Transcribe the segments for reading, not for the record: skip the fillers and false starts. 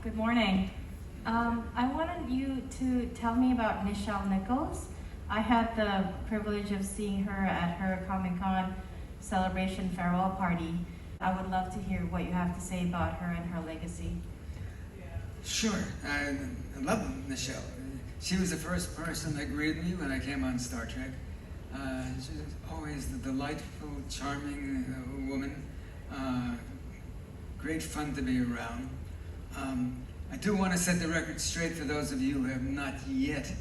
Good morning. I wanted you to tell me about Nichelle Nichols. I had the privilege of seeing her at her Comic-Con celebration farewell party. I would love to hear what you have to say about her and her legacy. Sure, I love Nichelle. She was the first person that greeted me when I came on Star Trek. She was always the delightful, charming woman. Great fun to be around. I do want to set the record straight for those of you who have not yet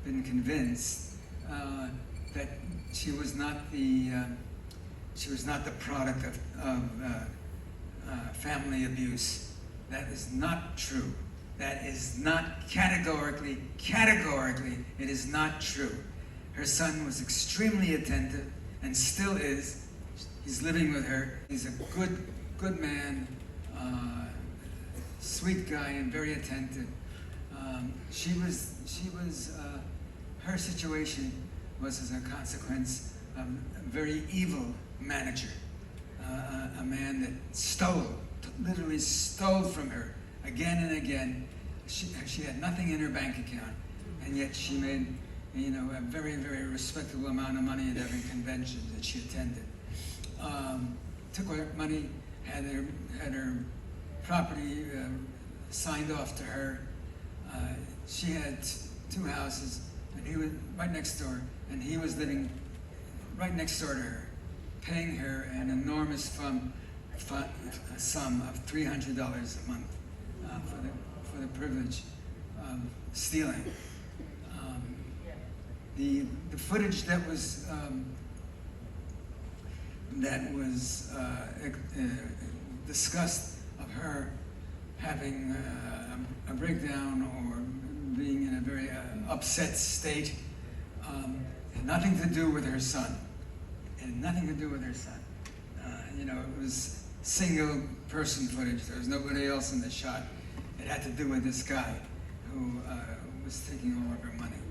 been convinced that she was not the product of family abuse. That is not true. That is not categorically, it is not true. Her son was extremely attentive and still is. He's living with her. He's a good man, sweet guy and very attentive. Her situation was as a consequence of a very evil manager, a man that literally stole from her again and again. She had nothing in her bank account, and yet she made, a very, very respectable amount of money at every convention that she attended. Took her money, had her property signed off to her. She had two houses, and he was right next door, and he was living right next door to her, paying her an enormous sum of $300 a month for the privilege of stealing. The footage that was discussed of her having a breakdown or being in a very upset state had nothing to do with her son. It had nothing to do with her son. It was single person footage. There was nobody else in the shot. It had to do with this guy who was taking all of her money.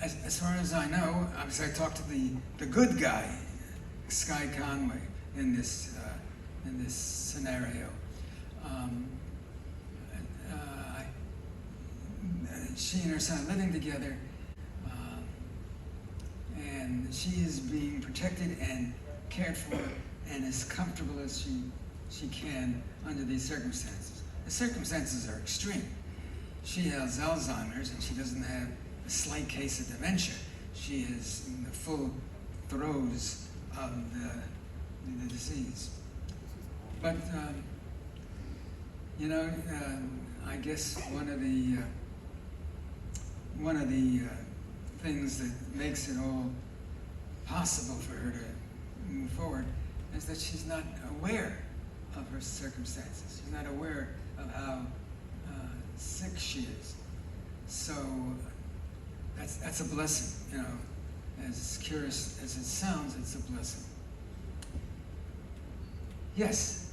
As far as I know, I talked to the good guy, Sky Conway, in this scenario. She and her son are living together, and she is being protected and cared for and as comfortable as she can under these circumstances. The circumstances are extreme. She has Alzheimer's, and she doesn't have a slight case of dementia. She is in the full throes of the disease. But, I guess one of the things that makes it all possible for her to move forward is that she's not aware of her circumstances. She's not aware of how sick she is. So that's a blessing, As curious as it sounds, it's a blessing. Yes?